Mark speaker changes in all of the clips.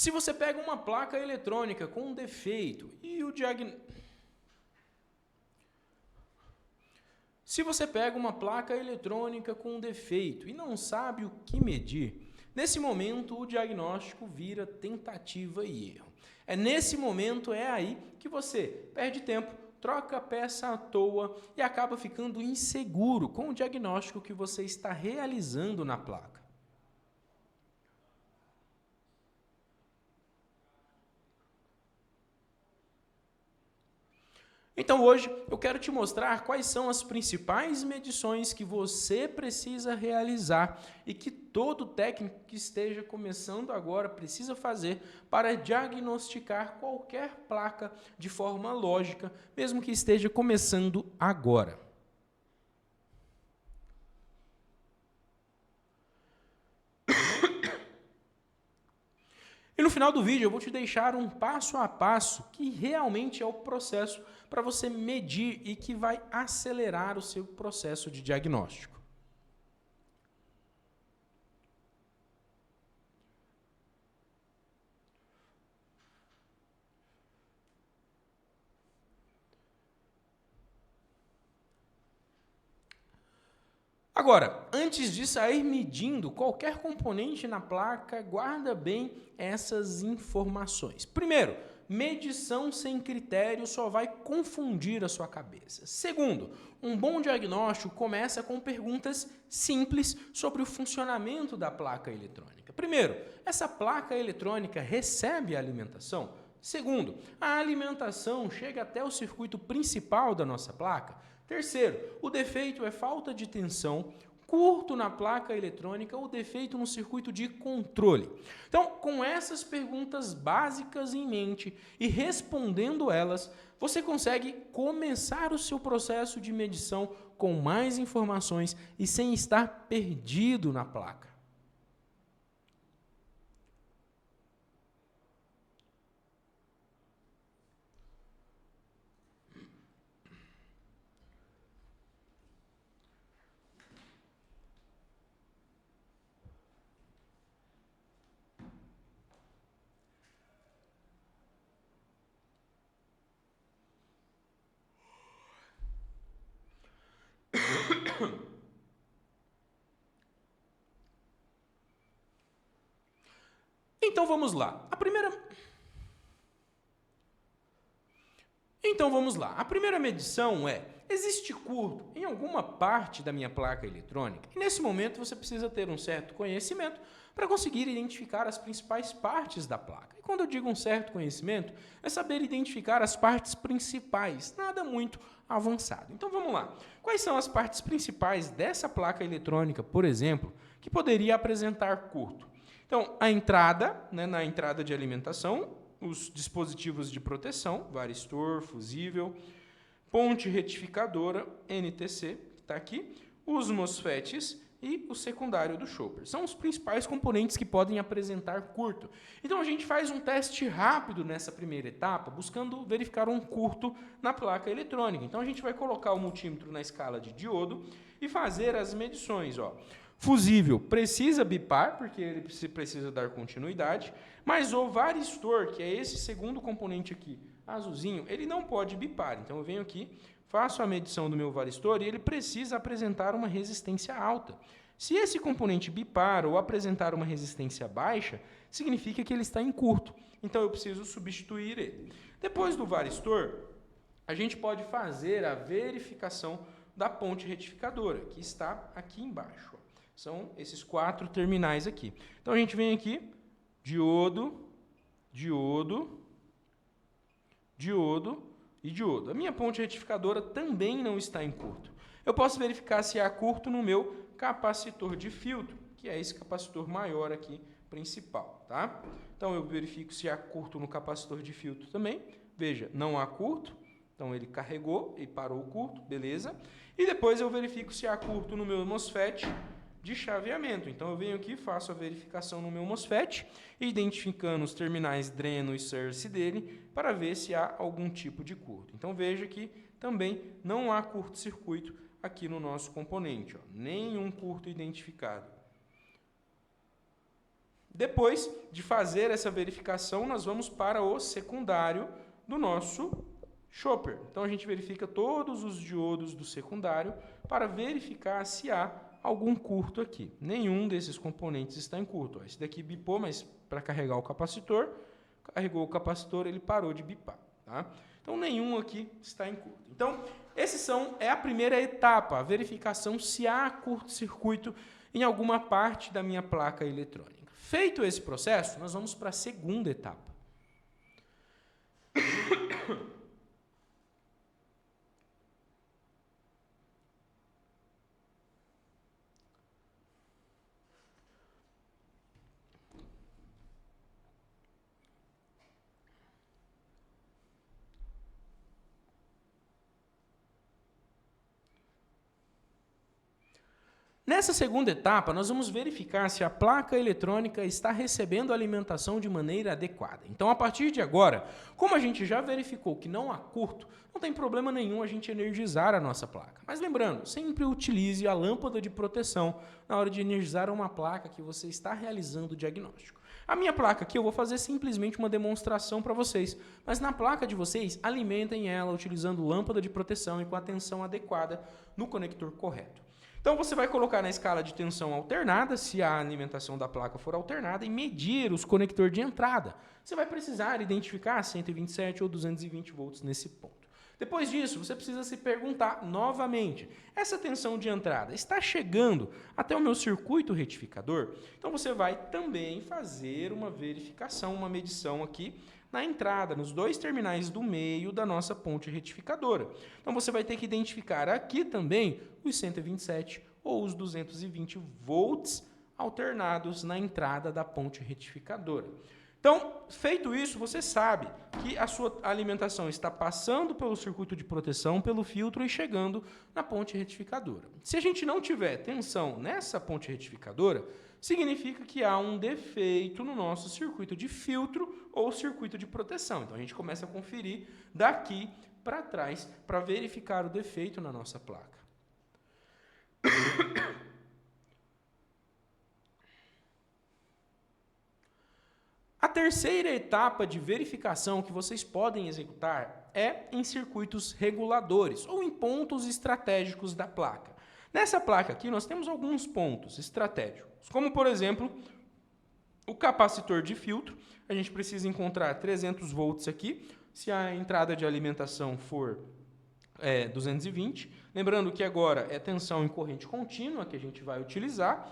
Speaker 1: Se você pega uma placa eletrônica com um defeito e o Se você pega uma placa eletrônica com um defeito e não sabe o que medir, nesse momento o diagnóstico vira tentativa e erro. É nesse momento, é aí que você perde tempo, troca a peça à toa e acaba ficando inseguro com o diagnóstico que você está realizando na placa. Então hoje eu quero te mostrar quais são as principais medições que você precisa realizar e que todo técnico que esteja começando agora precisa fazer para diagnosticar qualquer placa de forma lógica, mesmo que esteja começando agora. E no final do vídeo eu vou te deixar um passo a passo que realmente é o processo para você medir e que vai acelerar o seu processo de diagnóstico. Agora, antes de sair medindo qualquer componente na placa, guarda bem essas informações. Primeiro, medição sem critério só vai confundir a sua cabeça. Segundo, um bom diagnóstico começa com perguntas simples sobre o funcionamento da placa eletrônica. Primeiro, essa placa eletrônica recebe alimentação? Segundo, a alimentação chega até o circuito principal da nossa placa? Terceiro, o defeito é falta de tensão, curto na placa eletrônica ou defeito no circuito de controle. Então, com essas perguntas básicas em mente e respondendo elas, você consegue começar o seu processo de medição com mais informações e sem estar perdido na placa. Então vamos lá. A primeira medição é: existe curto em alguma parte da minha placa eletrônica? E nesse momento você precisa ter um certo conhecimento para conseguir identificar as principais partes da placa. E quando eu digo um certo conhecimento, é saber identificar as partes principais, nada muito avançado. Então vamos lá. Quais são as partes principais dessa placa eletrônica, por exemplo, que poderia apresentar curto? Então, a entrada, na entrada de alimentação, os dispositivos de proteção, varistor, fusível, ponte retificadora, NTC, que está aqui, os MOSFETs e o secundário do chopper. São os principais componentes que podem apresentar curto. Então, a gente faz um teste rápido nessa primeira etapa, buscando verificar um curto na placa eletrônica. Então, a gente vai colocar o multímetro na escala de diodo e fazer as medições. Fusível precisa bipar, porque ele precisa dar continuidade, mas o varistor, que é esse segundo componente aqui, azulzinho, ele não pode bipar. Então eu venho aqui, faço a medição do meu varistor e ele precisa apresentar uma resistência alta. Se esse componente bipar ou apresentar uma resistência baixa, significa que ele está em curto. Então eu preciso substituir ele. Depois do varistor, a gente pode fazer a verificação da ponte retificadora, que está aqui embaixo. São esses 4 terminais aqui. Então, a gente vem aqui, diodo, diodo, diodo e diodo. A minha ponte retificadora também não está em curto. Eu posso verificar se há curto no meu capacitor de filtro, que é esse capacitor maior aqui, principal. Tá? Então, eu verifico se há curto no capacitor de filtro também. Veja, não há curto. Então, ele carregou e parou o curto, beleza? E depois eu verifico se há curto no meu MOSFET de chaveamento. Então, eu venho aqui, faço a verificação no meu MOSFET, identificando os terminais dreno e source dele, para ver se há algum tipo de curto. Então, veja que também não há curto-circuito aqui no nosso componente. Nenhum curto identificado. Depois de fazer essa verificação, nós vamos para o secundário do nosso chopper. Então, a gente verifica todos os diodos do secundário para verificar se há algum curto aqui. Nenhum desses componentes está em curto. Esse daqui bipou, mas para carregar o capacitor, carregou o capacitor, ele parou de bipar. Tá? Então, nenhum aqui está em curto. Então, é a primeira etapa, a verificação se há curto-circuito em alguma parte da minha placa eletrônica. Feito esse processo, nós vamos para a segunda etapa. Nessa segunda etapa, nós vamos verificar se a placa eletrônica está recebendo alimentação de maneira adequada. Então, a partir de agora, como a gente já verificou que não há curto, não tem problema nenhum a gente energizar a nossa placa. Mas lembrando, sempre utilize a lâmpada de proteção na hora de energizar uma placa que você está realizando o diagnóstico. A minha placa aqui eu vou fazer simplesmente uma demonstração para vocês, mas na placa de vocês, alimentem ela utilizando lâmpada de proteção e com a tensão adequada no conector correto. Então, você vai colocar na escala de tensão alternada, se a alimentação da placa for alternada, e medir os conectores de entrada. Você vai precisar identificar 127 ou 220 volts nesse ponto. Depois disso, você precisa se perguntar novamente, essa tensão de entrada está chegando até o meu circuito retificador? Então, você vai também fazer uma verificação, uma medição aqui na entrada, nos dois terminais do meio da nossa ponte retificadora. Então, você vai ter que identificar aqui também os 127 ou os 220 volts alternados na entrada da ponte retificadora. Então, feito isso, você sabe que a sua alimentação está passando pelo circuito de proteção, pelo filtro e chegando na ponte retificadora. Se a gente não tiver tensão nessa ponte retificadora, significa que há um defeito no nosso circuito de filtro ou circuito de proteção. Então, a gente começa a conferir daqui para trás para verificar o defeito na nossa placa. A terceira etapa de verificação que vocês podem executar é em circuitos reguladores ou em pontos estratégicos da placa. Nessa placa aqui, nós temos alguns pontos estratégicos, como, por exemplo, o capacitor de filtro. A gente precisa encontrar 300 volts aqui, se a entrada de alimentação for 220. Lembrando que agora é tensão em corrente contínua que a gente vai utilizar.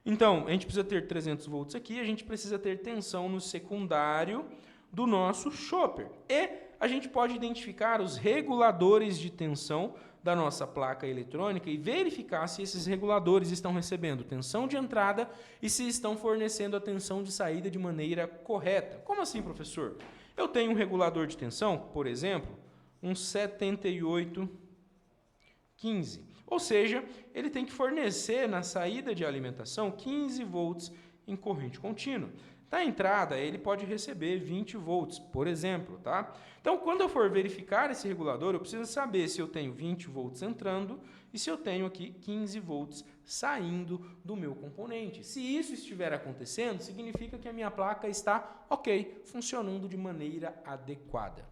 Speaker 1: Então, a gente precisa ter 300 volts aqui, a gente precisa ter tensão no secundário do nosso chopper. E a gente pode identificar os reguladores de tensão da nossa placa eletrônica e verificar se esses reguladores estão recebendo tensão de entrada e se estão fornecendo a tensão de saída de maneira correta. Como assim, professor? Eu tenho um regulador de tensão, por exemplo, um 7815. Ou seja, ele tem que fornecer na saída de alimentação 15 volts em corrente contínua. Na entrada, ele pode receber 20 volts, por exemplo. Tá? Então, quando eu for verificar esse regulador, eu preciso saber se eu tenho 20 volts entrando e se eu tenho aqui 15 volts saindo do meu componente. Se isso estiver acontecendo, significa que a minha placa está ok, funcionando de maneira adequada.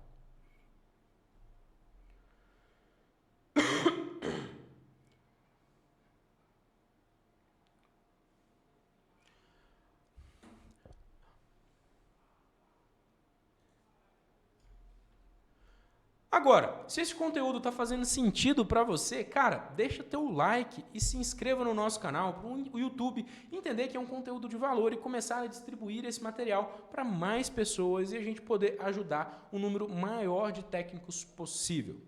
Speaker 1: Agora, se esse conteúdo está fazendo sentido para você, cara, deixa teu like e se inscreva no nosso canal, para o YouTube entender que é um conteúdo de valor e começar a distribuir esse material para mais pessoas e a gente poder ajudar um número maior de técnicos possível.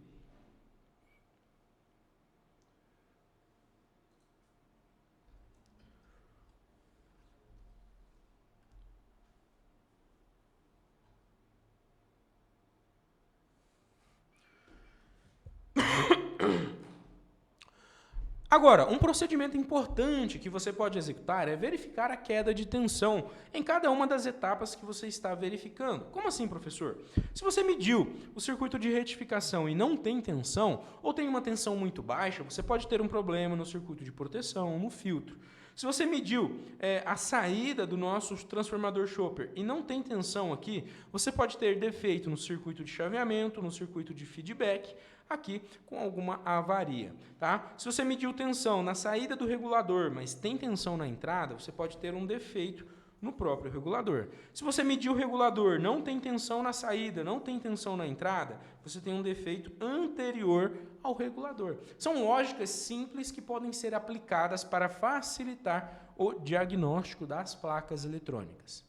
Speaker 1: Agora, um procedimento importante que você pode executar é verificar a queda de tensão em cada uma das etapas que você está verificando. Como assim, professor? Se você mediu o circuito de retificação e não tem tensão, ou tem uma tensão muito baixa, você pode ter um problema no circuito de proteção, no filtro. Se você mediu a saída do nosso transformador chopper e não tem tensão aqui, você pode ter defeito no circuito de chaveamento, no circuito de feedback, aqui com alguma avaria. Tá? Se você mediu tensão na saída do regulador, mas tem tensão na entrada, você pode ter um defeito no próprio regulador. Se você medir o regulador, não tem tensão na saída, não tem tensão na entrada, você tem um defeito anterior ao regulador. São lógicas simples que podem ser aplicadas para facilitar o diagnóstico das placas eletrônicas.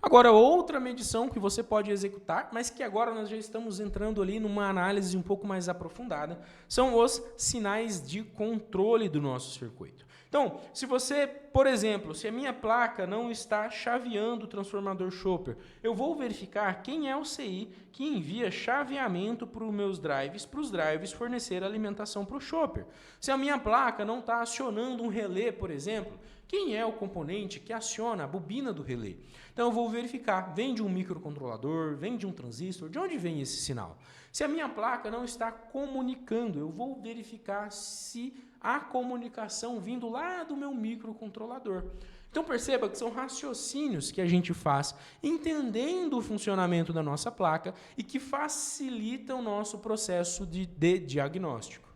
Speaker 1: Agora, outra medição que você pode executar, mas que agora nós já estamos entrando ali numa análise um pouco mais aprofundada, são os sinais de controle do nosso circuito. Então, se você, por exemplo, se a minha placa não está chaveando o transformador chopper, eu vou verificar quem é o CI que envia chaveamento para os drives fornecer alimentação para o chopper. Se a minha placa não está acionando um relé, por exemplo, quem é o componente que aciona a bobina do relé? Então eu vou verificar, vem de um microcontrolador, vem de um transistor, de onde vem esse sinal? Se a minha placa não está comunicando, eu vou verificar se há comunicação vindo lá do meu microcontrolador. Então perceba que são raciocínios que a gente faz entendendo o funcionamento da nossa placa e que facilitam o nosso processo de diagnóstico.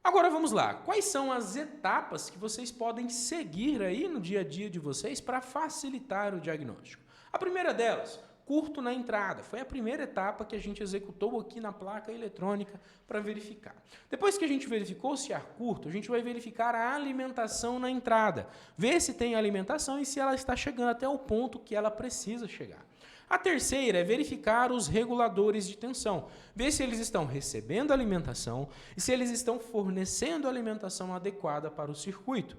Speaker 1: Agora vamos lá, quais são as etapas que vocês podem seguir aí no dia a dia de vocês para facilitar o diagnóstico? A primeira delas, curto na entrada, foi a primeira etapa que a gente executou aqui na placa eletrônica para verificar. Depois que a gente verificou se há curto, a gente vai verificar a alimentação na entrada, ver se tem alimentação e se ela está chegando até o ponto que ela precisa chegar. A terceira é verificar os reguladores de tensão, ver se eles estão recebendo alimentação e se eles estão fornecendo a alimentação adequada para o circuito.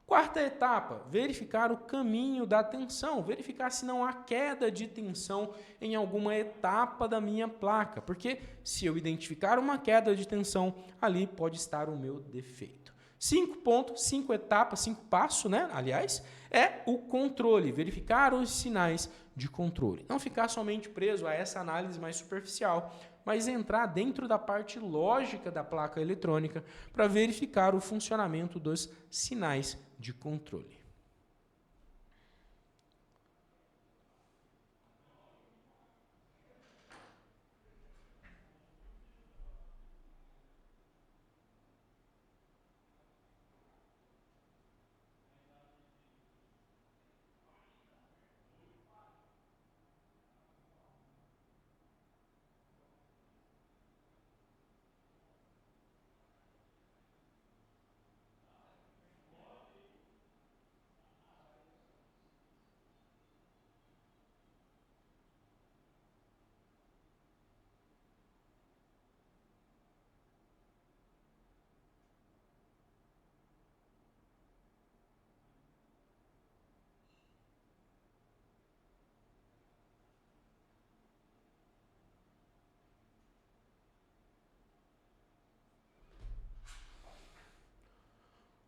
Speaker 1: Quarta etapa, verificar o caminho da tensão, verificar se não há queda de tensão em alguma etapa da minha placa, porque se eu identificar uma queda de tensão, ali pode estar o meu defeito. 5 pontos, 5 etapas, 5 passos, né? Aliás, é o controle, verificar os sinais de controle. Não ficar somente preso a essa análise mais superficial, mas entrar dentro da parte lógica da placa eletrônica para verificar o funcionamento dos sinais de controle.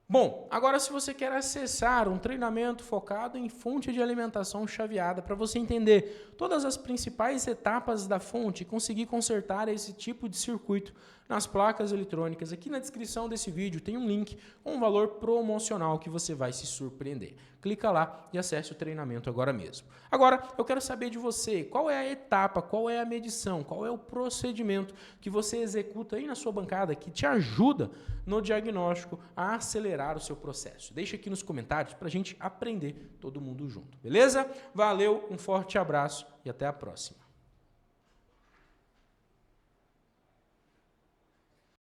Speaker 1: Bom, agora se você quer acessar um treinamento focado em fonte de alimentação chaveada, para você entender todas as principais etapas da fonte e conseguir consertar esse tipo de circuito nas placas eletrônicas, aqui na descrição desse vídeo tem um link com um valor promocional que você vai se surpreender. Clica lá e acesse o treinamento agora mesmo. Agora, eu quero saber de você, qual é a etapa, qual é a medição, qual é o procedimento que você executa aí na sua bancada que te ajuda no diagnóstico a acelerar o seu processo. Deixa aqui nos comentários para a gente aprender todo mundo junto, beleza? Valeu, um forte abraço e até a próxima.